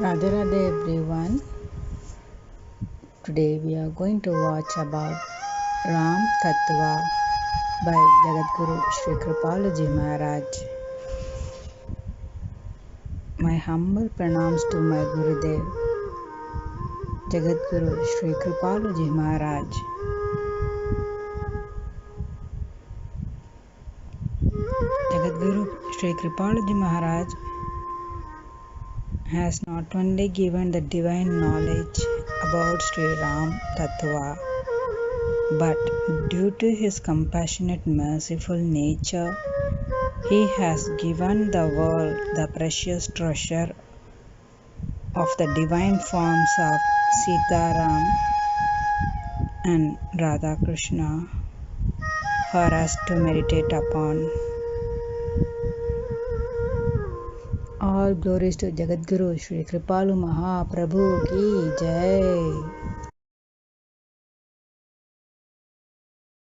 Radhe Radhe everyone. Today we are going to watch about Ram Tattva by Jagadguru Sri Kripaluji Maharaj. My humble pranams to my Gurudev Jagadguru Sri Kripaluji Maharaj. Jagadguru Sri Kripaluji Maharaj has not only given the divine knowledge about Sri Ram Tattva, but due to his compassionate, merciful nature, he has given the world the precious treasure of the divine forms of Sitaram and Radha Krishna for us to meditate upon. All glories to Jagadguru Sri Kripalu Mahaprabhu ki Jai.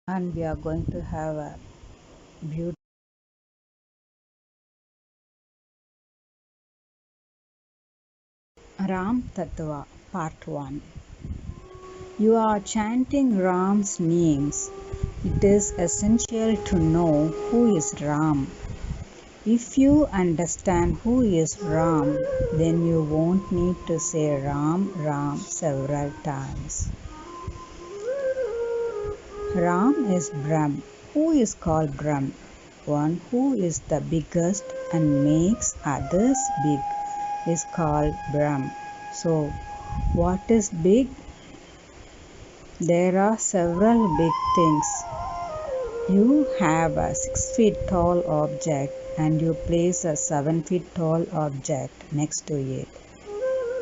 And we are going to have a beautiful Ram Tattva Part 1. You are chanting Ram's names. It is essential to know who is Ram. If you understand who is Ram, then you won't need to say Ram, Ram several times. Ram is Brahm. Who is called Brahm? One who is the biggest and makes others big is called Brahm. So, what is big? There are several big things. You have a 6 feet tall object and you place a 7 feet tall object next to it.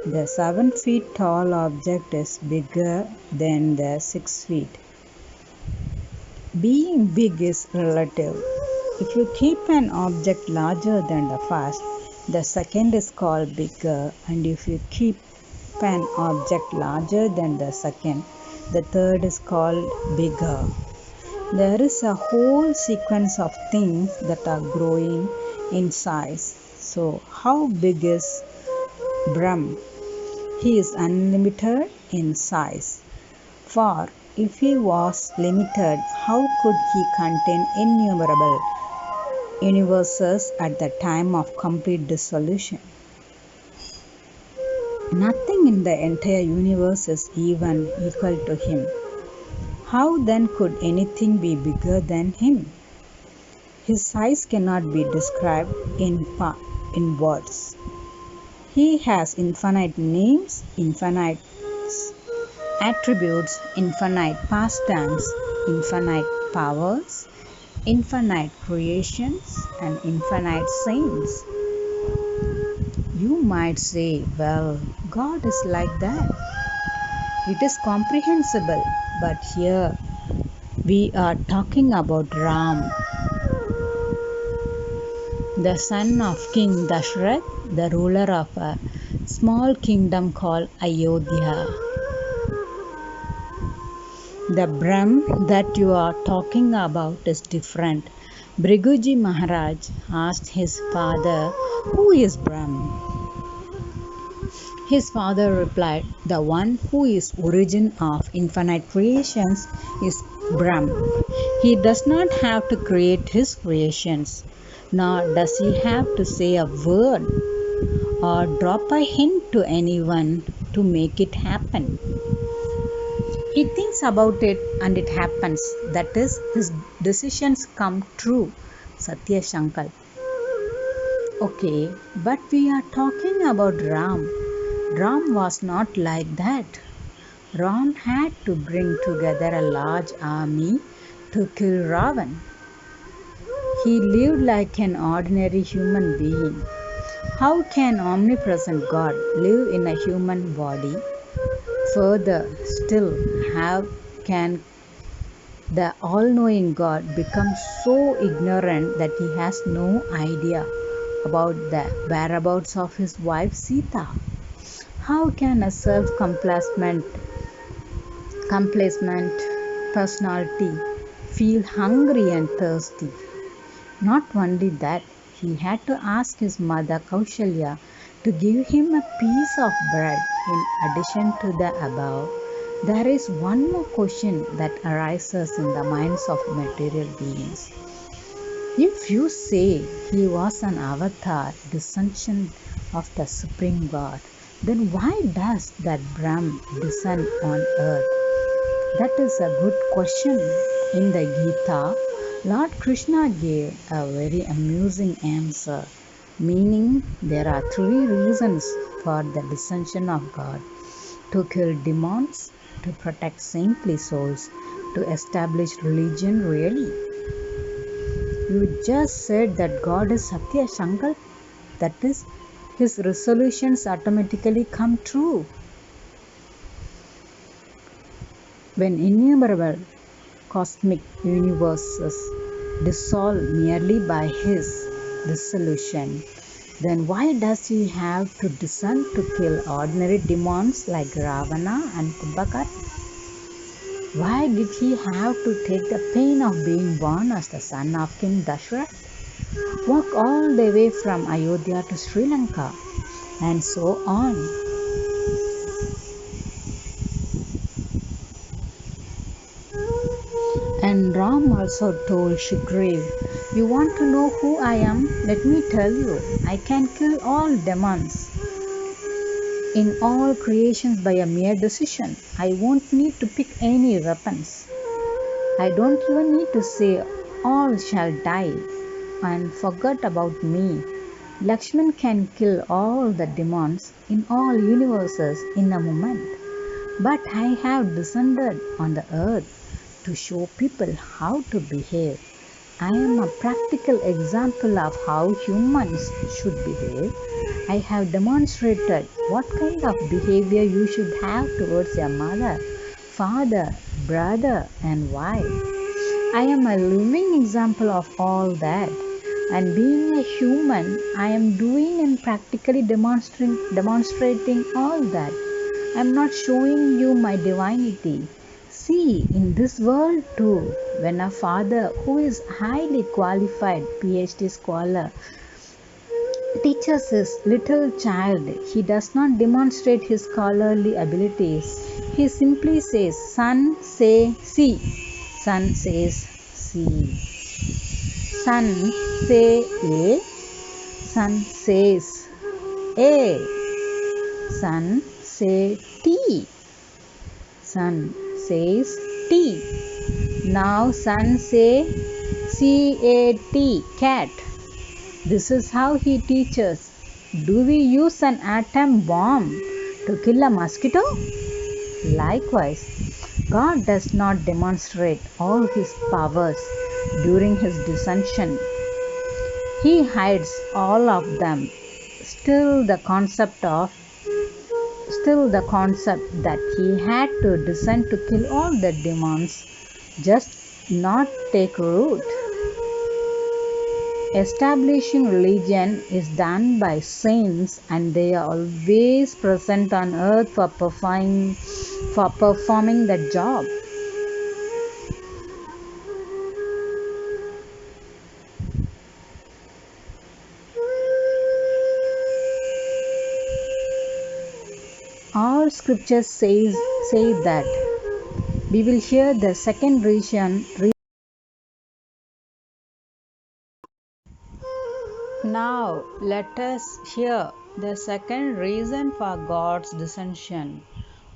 The 7 feet tall object is bigger than the 6 feet. Being big is relative. If you keep an object larger than the first, the second is called bigger, and if you keep an object larger than the second, the third is called bigger. There is a whole sequence of things that are growing in size. So, how big is Brahm? He is unlimited in size. For if he was limited, how could he contain innumerable universes at the time of complete dissolution? Nothing in the entire universe is even equal to him. How then could anything be bigger than him? His size cannot be described in words. He has infinite names, infinite attributes, infinite pastimes, infinite powers, infinite creations, and infinite saints. You might say, well, God is like that. It is comprehensible, but here we are talking about Ram, the son of King Dashrath, the ruler of a small kingdom called Ayodhya. The Brahm that you are talking about is different. Bhriguji Maharaj asked his father, who is Brahm? His father replied, the one who is origin of infinite creations is Brahm. He does not have to create his creations, nor does he have to say a word or drop a hint to anyone to make it happen. He thinks about it and it happens. That is, his decisions come true. Satya Shankar. Okay, but we are talking about Ram. Ram was not like that. Ram had to bring together a large army to kill Ravan. He lived like an ordinary human being. How can omnipresent God live in a human body? Further still, how can the all-knowing God become so ignorant that he has no idea about the whereabouts of his wife Sita? How can a self-complacent personality feel hungry and thirsty? Not only that, he had to ask his mother Kaushalya to give him a piece of bread. In addition to the above, there is one more question that arises in the minds of material beings. If you say he was an avatar, descension of the Supreme God, then why does that Brahm descend on earth? That is a good question. In the Gita, Lord Krishna gave a very amusing answer, meaning there are three reasons for the descension of God: to kill demons, to protect saintly souls, to establish religion really. You just said that God is Satya Shankar, that is, his resolutions automatically come true. When innumerable cosmic universes dissolve merely by his dissolution, then why does he have to descend to kill ordinary demons like Ravana and Kumbhakarna? Why did he have to take the pain of being born as the son of King Dashrath, walk all the way from Ayodhya to Sri Lanka, and so on? And Ram also told Sugriv, "You want to know who I am? Let me tell you. I can kill all demons in all creations by a mere decision. I won't need to pick any weapons. I don't even need to say, all shall die and forget about me. Lakshman can kill all the demons in all universes in a moment. But I have descended on the earth to show people how to behave. I am a practical example of how humans should behave. I have demonstrated what kind of behavior you should have towards your mother, father, brother, and wife. I am a living example of all that. And being a human, I am doing and practically demonstrating all that. I am not showing you my divinity. See, in this world too, when a father who is highly qualified PhD scholar teaches his little child, he does not demonstrate his scholarly abilities. He simply says, "Son, say see." Son says see. Son, say A. Son says A. Son, say T. Son says T. Now son say CAT, cat. This is how he teaches. Do we use an atom bomb to kill a mosquito? Likewise, God does not demonstrate all his powers during his descension. He hides all of them. Still the concept that he had to descend to kill all the demons just not take root. Establishing religion is done by saints, and they are always present on earth for performing that job. All scriptures say that. We will hear the second reason. Now let us hear the second reason for God's descension.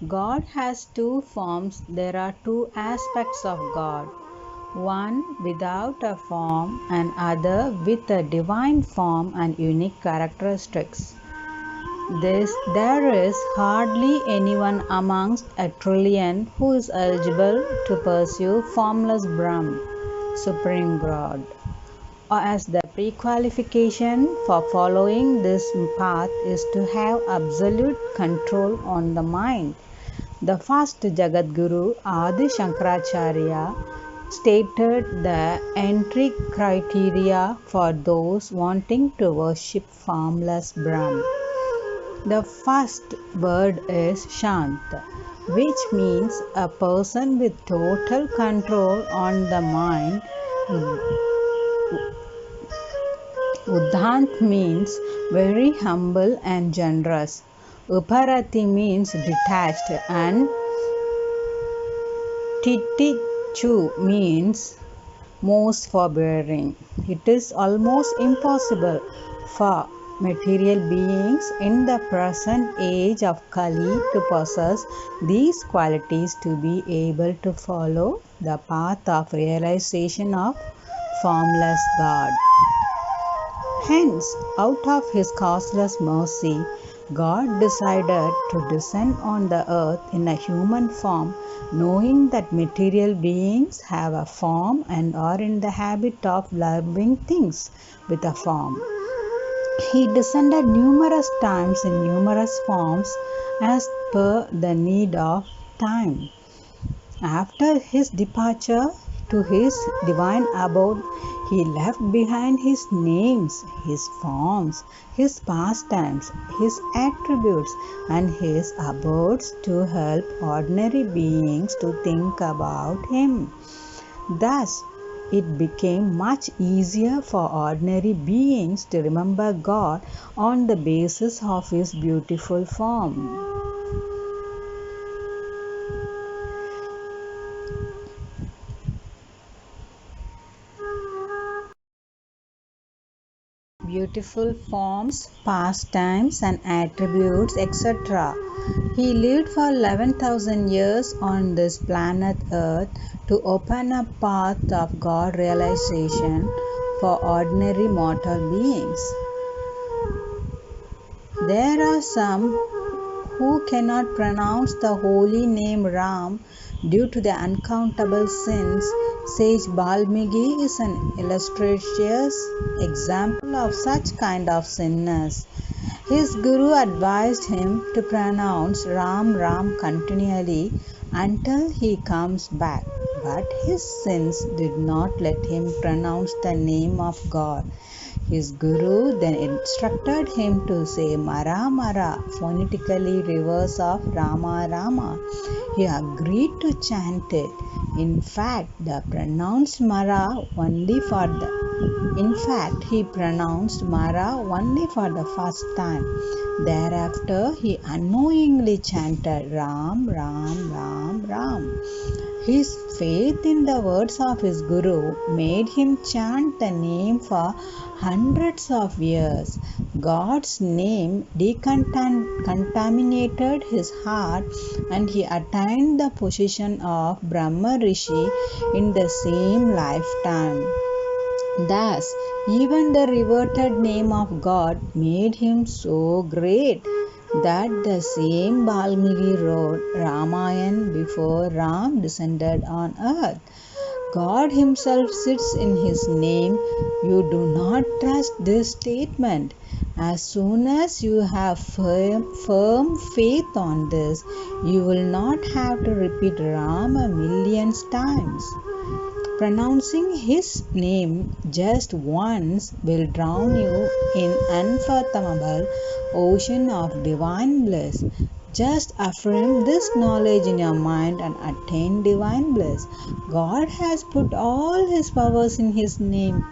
God has two forms. There are two aspects of God, one without a form and other with a divine form and unique characteristics. There is hardly anyone amongst a trillion who is eligible to pursue formless Brahm, Supreme God, as the pre-qualification for following this path is to have absolute control on the mind. The first Jagadguru, Adi Shankaracharya, stated the entry criteria for those wanting to worship formless Brahm. The first word is Shant, which means a person with total control on the mind Uddhant means very humble and generous. Uparati means detached, and Titichu means most forbearing. It is almost impossible for material beings in the present age of Kali to possess these qualities to be able to follow the path of realization of formless God. Hence, out of his causeless mercy, God decided to descend on the earth in a human form, knowing that material beings have a form and are in the habit of loving things with a form. He descended numerous times in numerous forms as per the need of time. After his departure to his divine abode, he left behind his names, his forms, his pastimes, his attributes, and his abodes to help ordinary beings to think about him. Thus, it became much easier for ordinary beings to remember God on the basis of his beautiful form. Beautiful forms, pastimes, and attributes, etc. He lived for 11,000 years on this planet Earth to open a path of God realization for ordinary mortal beings. There are some who cannot pronounce the holy name Ram due to the uncountable sins. Sage Balmigi is an illustrious example of such kind of sinners. His guru advised him to pronounce Ram Ram continually until he comes back, but his sins did not let him pronounce the name of God. His guru then instructed him to say Mara Mara, phonetically reverse of Rama Rama. He agreed to chant it. In fact, he pronounced Mara only for the first time. Thereafter, he unknowingly chanted Ram, Ram, Ram, Ram. His faith in the words of his guru made him chant the name for hundreds of years. God's name decontaminated his heart, and he attained the position of Brahma Rishi in the same lifetime. Thus, even the reverted name of God made him so great that the same Balmigi wrote Ramayan before Ram descended on earth. God himself sits in his name. You do not trust this statement. As soon as you have firm faith on this, you will not have to repeat Ram a million times. Pronouncing his name just once will drown you in unfathomable ocean of divine bliss. Just affirm this knowledge in your mind and attain divine bliss. God has put all his powers in his name.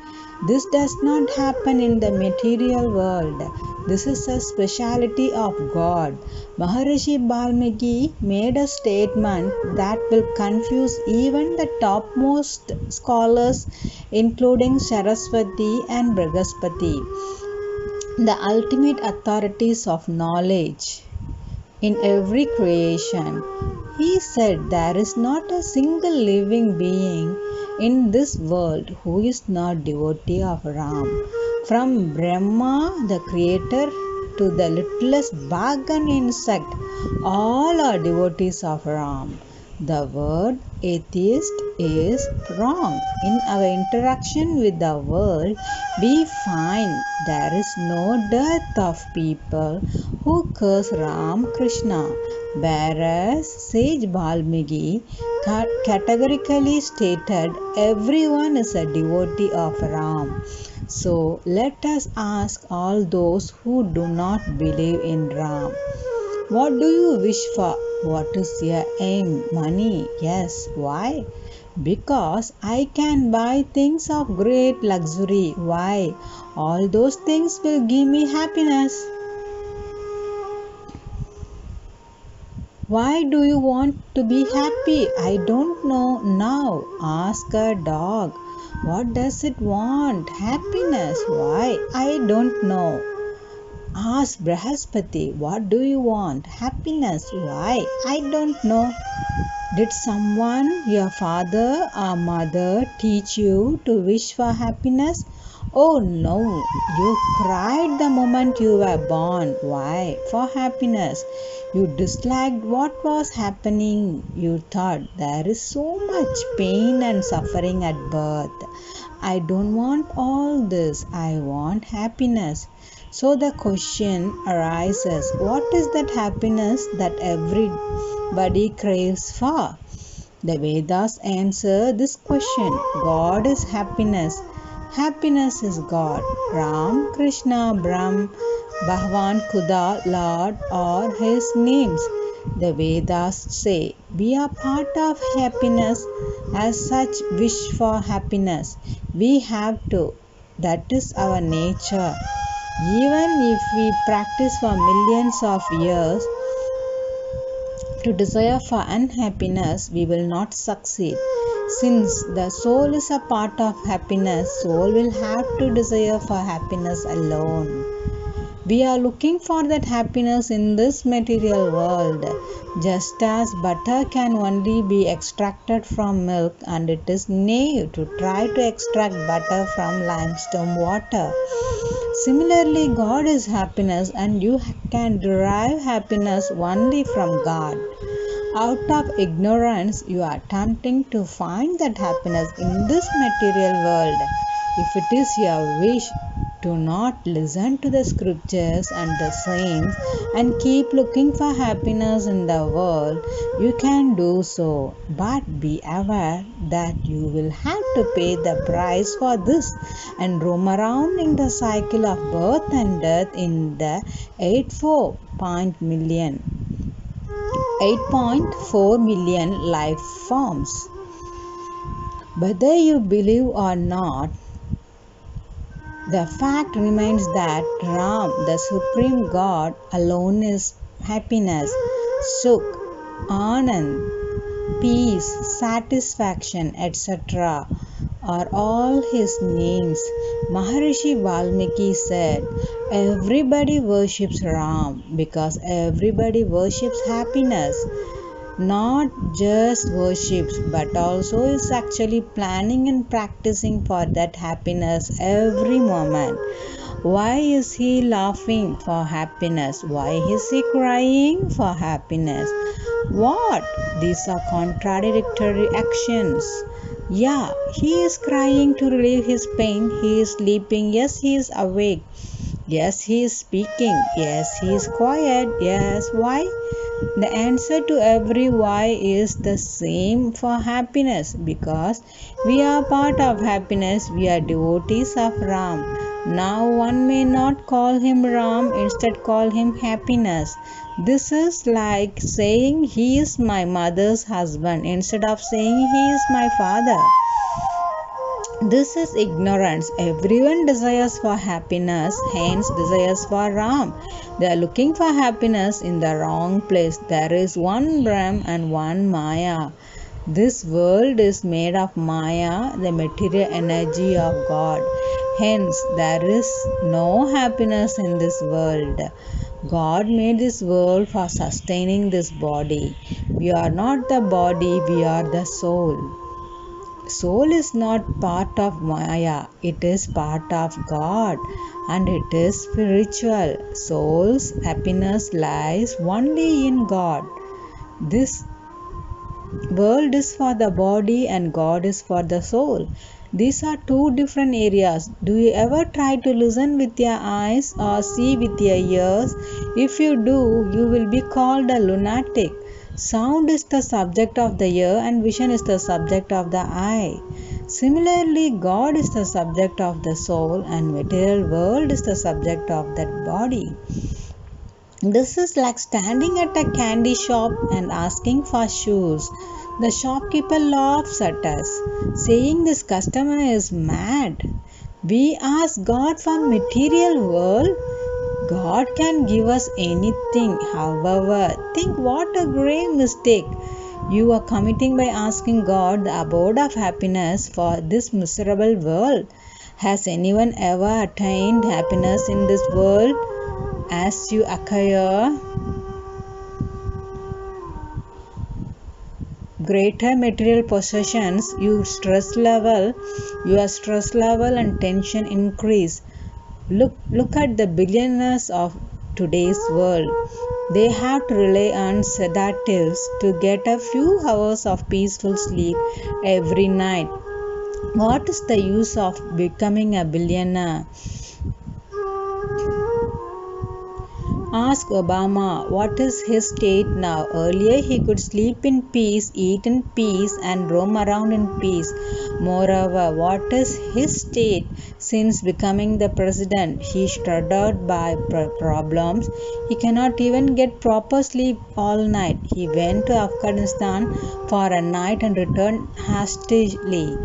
This does not happen in the material world. This is a speciality of God. Maharishi Balmiki made a statement that will confuse even the topmost scholars, including Saraswati and Brihaspati, the ultimate authorities of knowledge in every creation. He said there is not a single living being in this world who is not devotee of Ram. From Brahma, the creator, to the littlest bug and insect, all are devotees of Ram. The word atheist is wrong. In our interaction with the world, we find there is no dearth of people who curse Ram Krishna, whereas Sage Balmigi categorically stated everyone is a devotee of Ram. So let us ask all those who do not believe in Ram. What do you wish for? What is your aim? Money. Yes. Why? Because I can buy things of great luxury. Why? All those things will give me happiness. Why do you want to be happy? I don't know now. Ask a dog. What does it want? Happiness. Why? I don't know. Ask Brahaspati. What do you want? Happiness. Why? I don't know. Did someone, your father or mother, teach you to wish for happiness? Oh no, you cried the moment you were born. Why? For happiness. You disliked what was happening. You thought there is so much pain and suffering at birth. I don't want all this. I want happiness. So the question arises, what is that happiness that everybody craves for? The Vedas answer this question. God is happiness. Happiness is God. Ram, Krishna, Brahm, Bhagavan, Khuda, Lord are his names. The Vedas say we are part of happiness. As such, wish for happiness. We have to. That is our nature. Even if we practice for millions of years to desire for unhappiness, we will not succeed. Since the soul is a part of happiness, soul will have to desire for happiness alone. We are looking for that happiness in this material world. Just as butter can only be extracted from milk, and it is naive to try to extract butter from limestone water. Similarly, God is happiness, and you can derive happiness only from God. Out of ignorance, you are attempting to find that happiness in this material world. If it is your wish, do not listen to the scriptures and the saints and keep looking for happiness in the world. You can do so, but be aware that you will have to pay the price for this and roam around in the cycle of birth and death in the 8.4 million life forms. Whether you believe or not, the fact remains that Ram, the Supreme God, alone is happiness, Sukh, Anand, peace, satisfaction, etc. are all his names. Maharishi Valmiki said, everybody worships Ram because everybody worships happiness. Not just worships but also is actually planning and practicing for that happiness every moment. Why is he laughing? For happiness. Why is he crying? For happiness. What? These are contradictory actions. Yeah, he is crying to relieve his pain. He is sleeping. Yes, he is awake. Yes, he is speaking. Yes, he is quiet. Yes, why? The answer to every why is the same for happiness, because we are part of happiness. We are devotees of Ram. Now one may not call him Ram, instead call him happiness. This is like saying he is my mother's husband instead of saying he is my father. This is ignorance. Everyone desires for happiness, hence desires for Ram. They are looking for happiness in the wrong place. There is one Brahm and one Maya. This world is made of Maya, the material energy of God. Hence, there is no happiness in this world. God made this world for sustaining this body. We are not the body, we are the soul. Soul is not part of Maya, it is part of God and it is spiritual. Soul's happiness lies only in God. This world is for the body and God is for the soul. These are two different areas. Do you ever try to listen with your eyes or see with your ears? If you do, you will be called a lunatic. Sound is the subject of the ear and vision is the subject of the eye. Similarly, God is the subject of the soul and material world is the subject of that body. This is like standing at a candy shop and asking for shoes. The shopkeeper laughs at us, saying this customer is mad. We ask God for material world. God can give us anything. However, think what a grave mistake you are committing by asking God the abode of happiness for this miserable world. Has anyone ever attained happiness in this world? As you acquire greater material possessions, your stress level and tension increase. Look at the billionaires of today's world. They have to rely on sedatives to get a few hours of peaceful sleep every night. What is the use of becoming a billionaire? Ask Obama what is his state now. Earlier he could sleep in peace, eat in peace, and roam around in peace. Moreover, what is his state since becoming the president? He is shrouded by problems. He cannot even get proper sleep all night. He went to Afghanistan for a night and returned hastily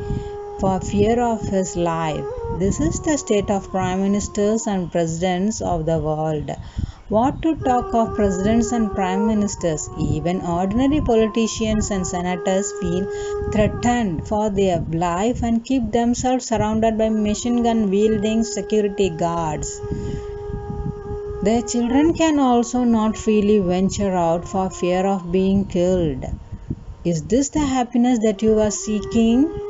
for fear of his life. This is the state of prime ministers and presidents of the world. What to talk of presidents and prime ministers? Even ordinary politicians and senators feel threatened for their life and keep themselves surrounded by machine gun wielding security guards. Their children can also not freely venture out for fear of being killed. Is this the happiness that you are seeking?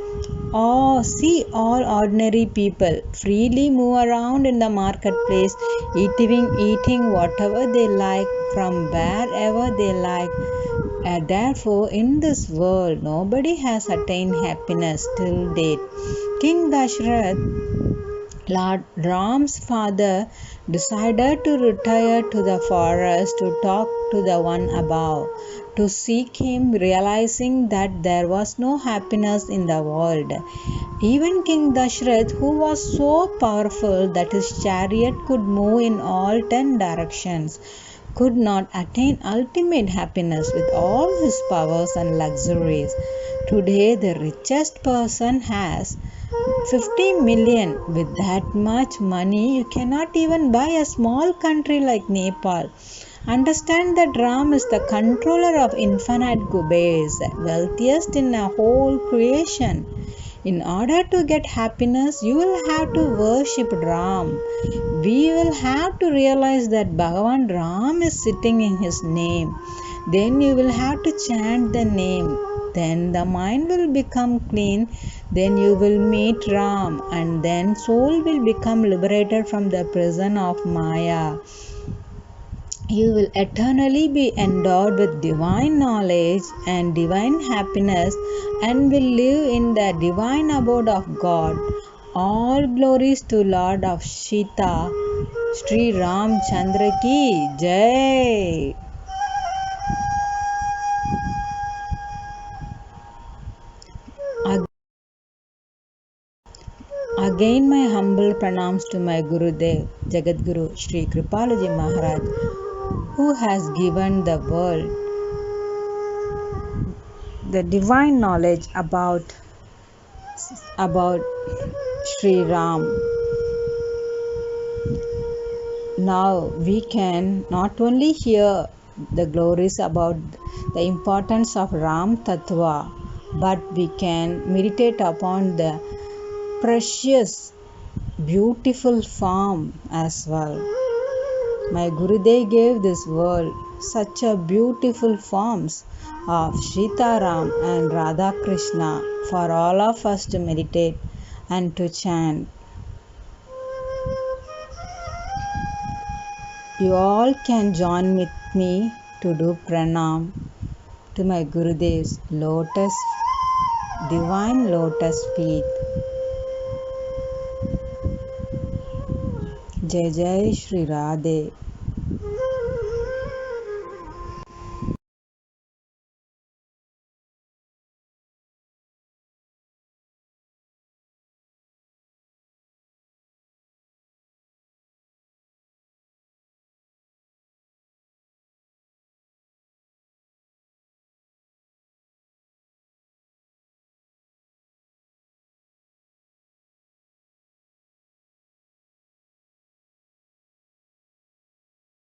Oh, see all ordinary people freely move around in the marketplace, eating whatever they like from wherever they like. Therefore, in this world, nobody has attained happiness till date. King Dashrath, Lord Ram's father, decided to retire to the forest to talk to the one above, to seek him, realizing that there was no happiness in the world. Even King Dashrath, who was so powerful that his chariot could move in all 10 directions, could not attain ultimate happiness with all his powers and luxuries. Today, the richest person has 50 million. With that much money, you cannot even buy a small country like Nepal. Understand that Ram is the controller of infinite kubers, wealthiest in a whole creation. In order to get happiness, you will have to worship Ram. We will have to realize that Bhagavan Ram is sitting in his name. Then you will have to chant the name. Then the mind will become clean. Then you will meet Ram, and then soul will become liberated from the prison of Maya. You will eternally be endowed with divine knowledge and divine happiness and will live in the divine abode of God. All glories to Lord of Sita, Sri Ram Chandra ki Jai. Again my humble pranams to my Gurudev, Jagadguru Sri Kripaluji Maharaj, who has given the world the divine knowledge about Sri Ram. Now we can not only hear the glories about the importance of Ram Tattva, but we can meditate upon the precious, beautiful form as well. My Gurudev gave this world such a beautiful forms of Sita Ram and Radha Krishna for all of us to meditate and to chant. You all can join with me to do pranam to my Gurudev's divine lotus feet. Jai Jai Shri Radhe.